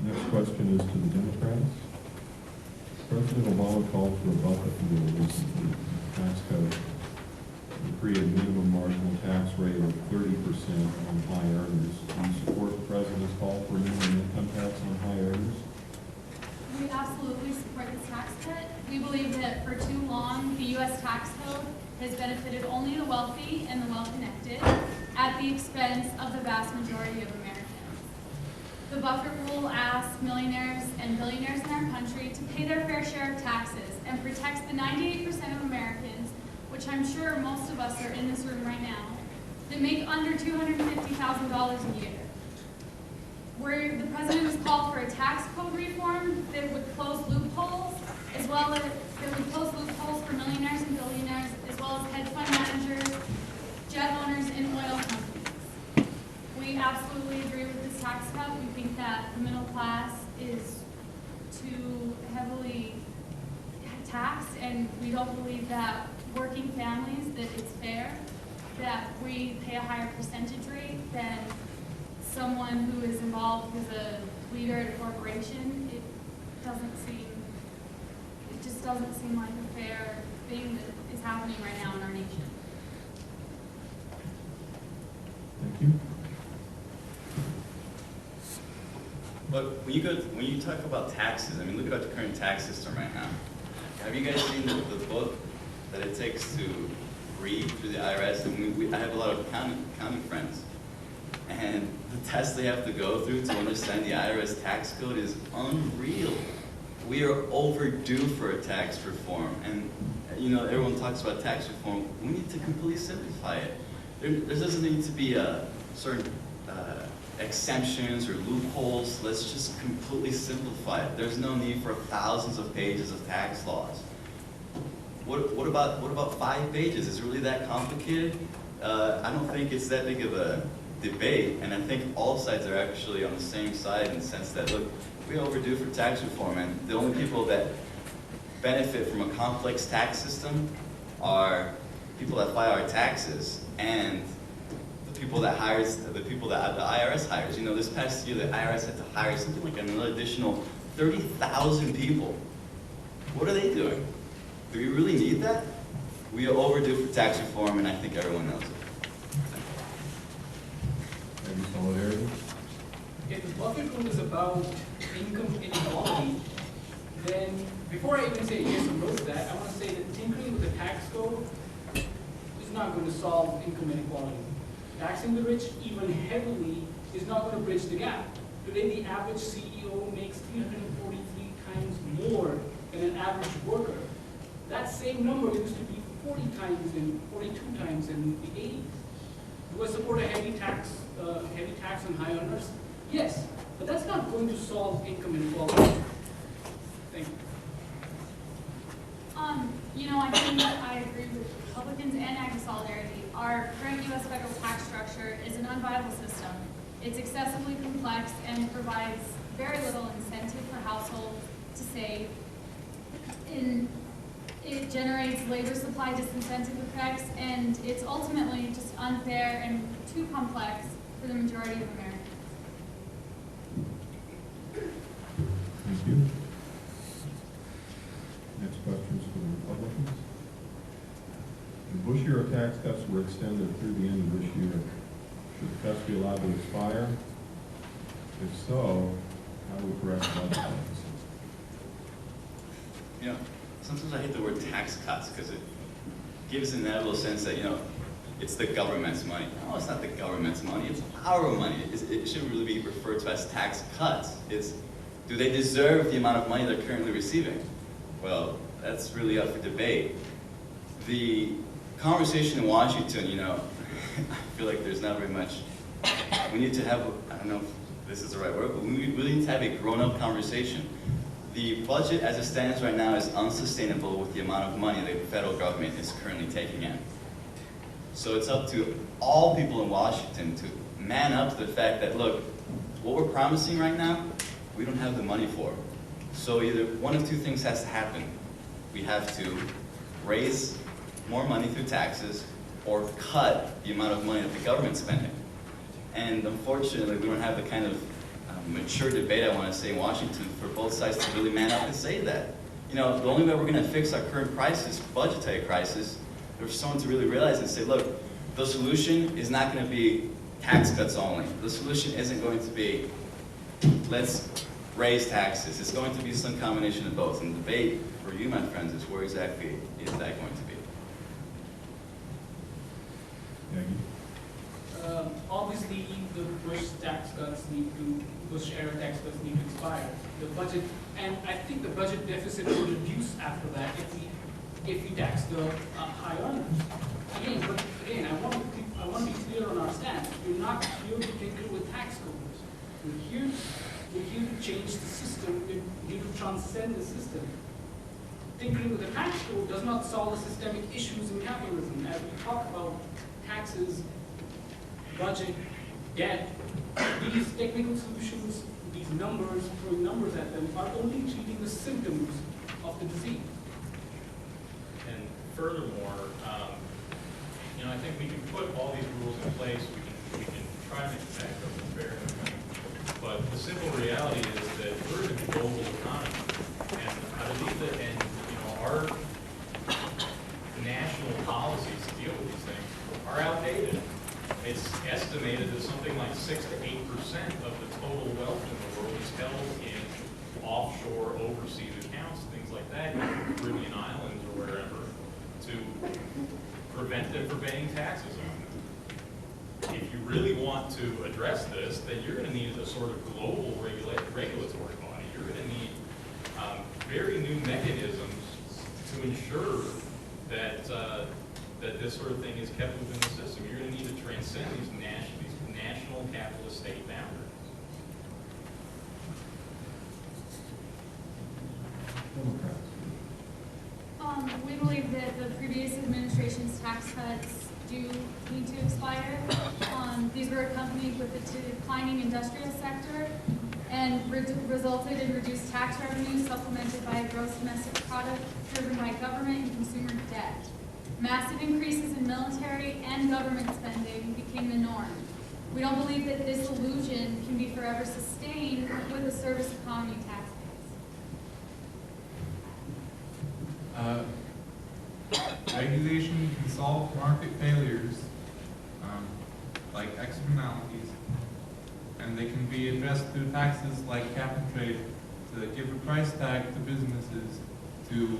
Next question is to the Democrats. President Obama called for a buffer for the recent tax code to create a minimum marginal tax rate of 30% on high earners. Do you support the president's call for a minimum income tax on high earners? We absolutely support this tax cut. We believe that for too long, the U.S. tax code has benefited only the wealthy and the well-connected at the expense of the vast majority of Americans. The buffer rule asks millionaires and billionaires in our country to pay their fair share of taxes and protects the 98% of Americans, which I'm sure most of us are in this room right now, that make under $250,000 a year. Where the president has called for a tax code reform that would close loopholes, as well as that would close loopholes for millionaires and billionaires, as well as hedge fund managers, jet owners, and oil companies. We absolutely agree with this tax cut. We think that the middle class is too heavily taxed, and we don't believe that working families, that it's fair that we pay a higher percentage rate than someone who is involved as a leader at a corporation. It just doesn't seem like a fair thing that is happening right now in our nation. Thank you. But when you talk about taxes, I mean, look at our current tax system right now. Have you guys seen the book that it takes to read through the IRS? I mean, I have a lot of accounting friends, and the tests they have to go through to understand the IRS tax code is unreal. We are overdue for a tax reform, and you know, everyone talks about tax reform. We need to completely simplify it. There doesn't need to be a certain exemptions or loopholes. Let's just completely simplify it. There's no need for thousands of pages of tax laws. What about 5 pages? Is it really that complicated? I don't think it's that big of a debate, and I think all sides are actually on the same side in the sense that, look, we're overdue for tax reform, and the only people that benefit from a complex tax system are people that file our taxes and the people that the IRS hires. You know, this past year the IRS had to hire something like another additional 30,000 people. What are they doing? Do we really need that? We are overdue for tax reform, and I think everyone knows it. Aggie Solidarity. If the buffer rule is about income inequality, then before I even say yes or no to that, I want to say that tinkering with the tax code is not going to solve income inequality. Taxing the rich even heavily is not going to bridge the gap. Today, the average CEO makes 343 times more than an average worker. That same number used to be 40 times and 42 times in the 80s. Do I support a heavy tax on high earners? Yes, but that's not going to solve income inequality. Thank you. You know, I think that I agree with Republicans and Aggie Solidarity. Our current U.S. federal tax structure is an unviable system. It's excessively complex and provides very little incentive for households to save. It generates labor supply disincentive effects, and it's ultimately just unfair and too complex for the majority of Americans. Thank you. Next question is for the Republicans. The Bush era tax cuts were extended through the end of this year. Should the cuts be allowed to expire? If so, how do we correct the budget deficit? You know, sometimes I hate the word tax cuts because it gives an inevitable sense that, you know, it's the government's money. No, it's not the government's money. It's our money. It shouldn't really be referred to as tax cuts. It's, do they deserve the amount of money they're currently receiving? Well, that's really up for debate. The conversation in Washington, you know, I feel like there's not very much. We need to have, I don't know if this is the right word, but we really need to have a grown-up conversation. The budget as it stands right now is unsustainable with the amount of money the federal government is currently taking in. So it's up to all people in Washington to man up to the fact that, look, what we're promising right now, we don't have the money for. So either one of two things has to happen. We have to raise more money through taxes or cut the amount of money that the government's spending. And unfortunately, we don't have the kind of mature debate, I want to say, in Washington for both sides to really man up and say that. You know, the only way we're going to fix our current crisis, budgetary crisis, is for someone to really realize and say, look, the solution is not going to be tax cuts only. The solution isn't going to be, let's raise taxes. It's going to be some combination of both. And the debate for you, my friends, is where exactly is that going to be? Obviously, the Bush era tax cuts need to expire. The budget, and I think the budget deficit will reduce after that if we tax the high earners. Again, I want to be clear on our stance. We're not here to tinker with tax codes. We're here to change the system. We're here to transcend the system. Tinkering with the tax code does not solve the systemic issues in capitalism. As we talk about taxes, budget, debt, these technical solutions, these numbers, throwing numbers at them, are only treating the symptoms of the disease. And furthermore, I think we can put all these rules in place. We can try to make the tax code fair, but the simple reality is that we're in a global economy, and I believe that, our national policies to deal with these things are outdated. It's estimated that something like 6 to 8% of the total wealth in the world is held in offshore, overseas accounts, things like that, in the Caribbean islands or wherever, to prevent them from paying taxes on them. If you really want to address this, then you're going to need a sort of global regulatory body. You're going to need very new mechanisms to ensure that that this sort of thing is kept within the system. You're going to need to transcend these national capitalist state boundaries. We believe that the previous administration's tax cuts do need to expire. These were accompanied with a declining industrial sector and resulted in reduced tax revenue supplemented by a gross domestic product driven by government and consumer debt. Massive increases in military and government spending became the norm. We don't believe that this illusion can be forever sustained with a service economy tax base. Regulation can solve market failures, like externalities, and they can be addressed through taxes like cap and trade to give a price tag to businesses to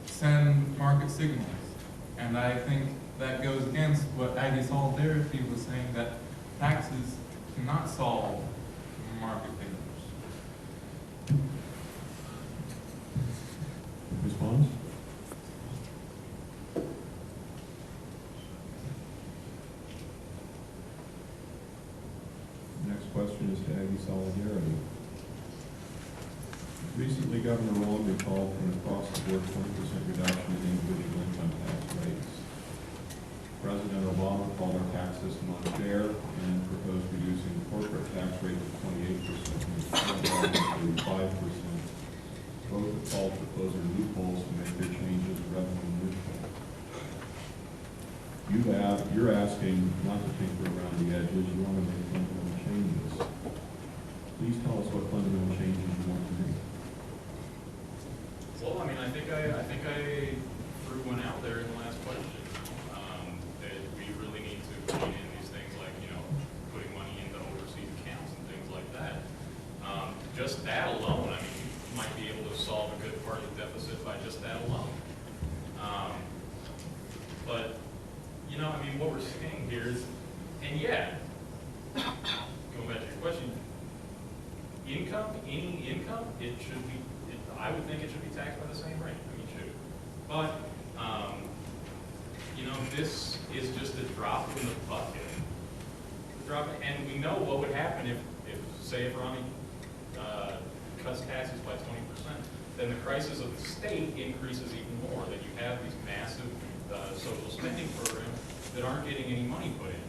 send market signals. And I think that goes against what Aggie Solidarity was saying, that taxes cannot solve market failures. Response? Next question is to Aggie Solidarity. Recently, Governor Roland called for an across-the-board 20% reduction in individual income tax rates. President Obama called our tax system unfair and proposed reducing the corporate tax rate to 28% and 5%. Both have called for closing loopholes to make their changes revenue neutral. You're asking not to tinker around the edges, you want to make fundamental changes. Please tell us what fundamental changes you want to make. Well, I think I threw one out there in the last question. That we really need to bring in these things like, putting money into overseas accounts and things like that. Just that alone, you might be able to solve a good part of the deficit by just that alone. But, what we're saying here is, and yeah, going back to your question, any income, it should be, I would think it should be taxed by the same rate. Should. But, this is just a drop in the bucket. And we know what would happen if say, if Ronnie cuts taxes by 20%, then the crisis of the state increases even more, that you have these massive social spending programs that aren't getting any money put in.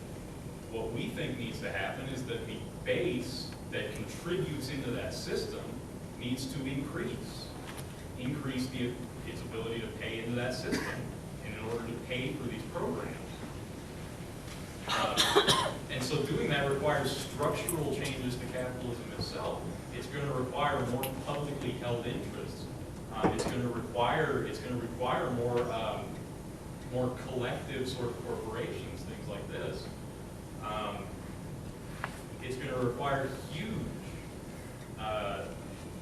What we think needs to happen is that the base that contributes into that system needs to increase its ability to pay into that system, and in order to pay for these programs. And so doing that requires require structural changes to capitalism itself. It's going to require more publicly held interests. It's going to require more collective sort of corporations, things like this. It's going to require huge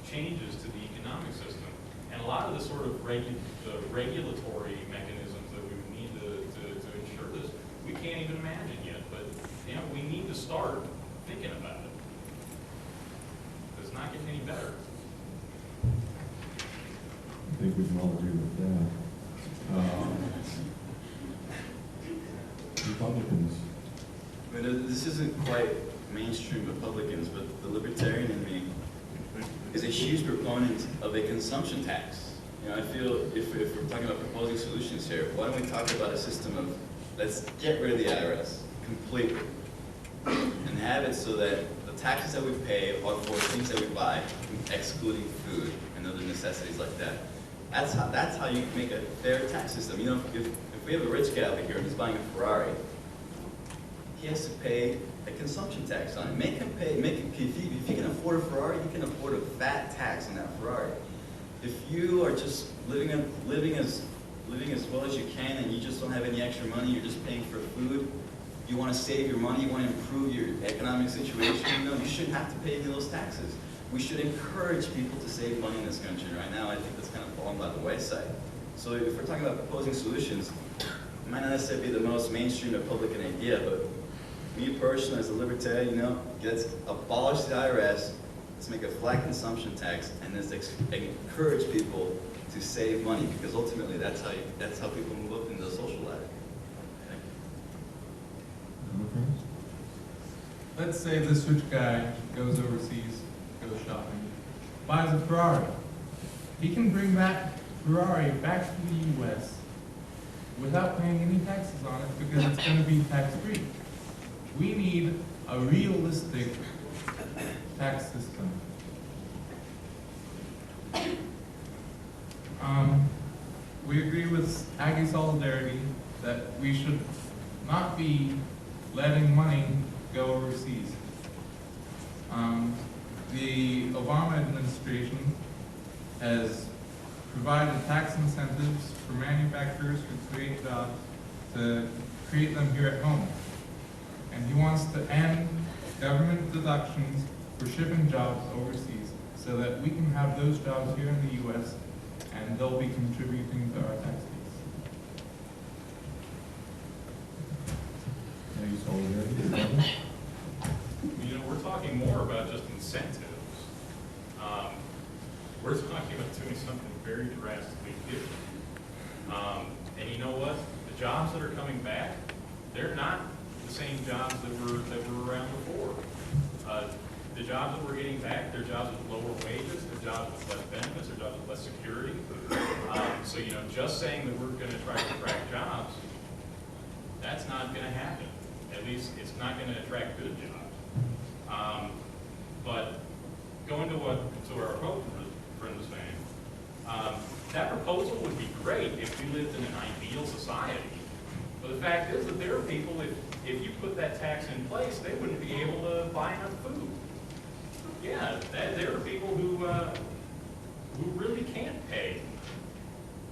changes to the economic system, and a lot of the sort of the regulatory mechanisms that we would need to ensure this, we can't even imagine yet. But you know, we need to start thinking about it. It's not getting any better. I think we can all agree with that. Republicans. I mean, this isn't quite mainstream Republicans, but the libertarian in me is a huge proponent of a consumption tax. You know, I feel if we're talking about proposing solutions here, why don't we talk about a system of let's get rid of the IRS completely and have it so that the taxes that we pay are for things that we buy, excluding food and other necessities like that. That's how you make a fair tax system. You know, if we have a rich guy over here and he's buying a Ferrari, he has to pay a consumption tax on it. Make him pay. If he can afford a Ferrari, he can afford a fat tax on that Ferrari. If you are just living as well as you can, and you just don't have any extra money, you're just paying for food. You want to save your money. You want to improve your economic situation. No, you shouldn't have to pay any of those taxes. We should encourage people to save money in this country. Right now, I think that's kind of fallen by the wayside. So if we're talking about proposing solutions, it might not necessarily be the most mainstream Republican idea, but me personally, as a libertarian, you know, let's abolish the IRS, let's make a flat consumption tax, and let's encourage people to save money, because ultimately that's how people move up in the social ladder. Democrats? Let's say this rich guy goes overseas, goes shopping, buys a Ferrari. He can bring that Ferrari back to the U.S. without paying any taxes on it because it's going to be tax-free. We need a realistic tax system. We agree with Aggie Solidarity that we should not be letting money go overseas. The Obama administration has provided tax incentives for manufacturers who create jobs to create them here at home. And he wants to end government deductions for shipping jobs overseas so that we can have those jobs here in the U.S. and they'll be contributing to our tax base. Aggie Solidarity? You know, we're talking more about just incentives. We're talking about doing something very drastically different. And you know what? The jobs that are coming back, they're not the same jobs that were around before. The jobs that we're getting back, they're jobs with lower wages, they're jobs with less benefits, they're jobs with less security. So, you know, just saying that we're going to try to attract jobs, that's not going to happen. At least it's not going to attract good jobs. But going to what our friend was saying, that proposal would be great if we lived in an ideal society. But the fact is that there are people, if you put that tax in place, they wouldn't be able to buy enough food. Yeah, there are people who really can't pay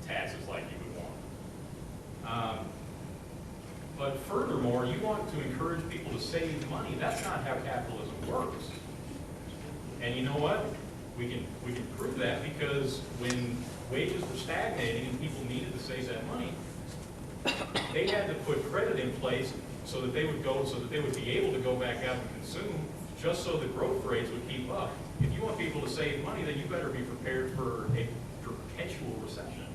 taxes like you would want. But furthermore, you want to encourage people to save money. That's not how capitalism works. And you know what? We can prove that because when wages were stagnating and people needed to save that money, they had to put credit in place so that they would be able to go back out and consume, just so the growth rates would keep up. If you want people to save money, then you better be prepared for a perpetual recession.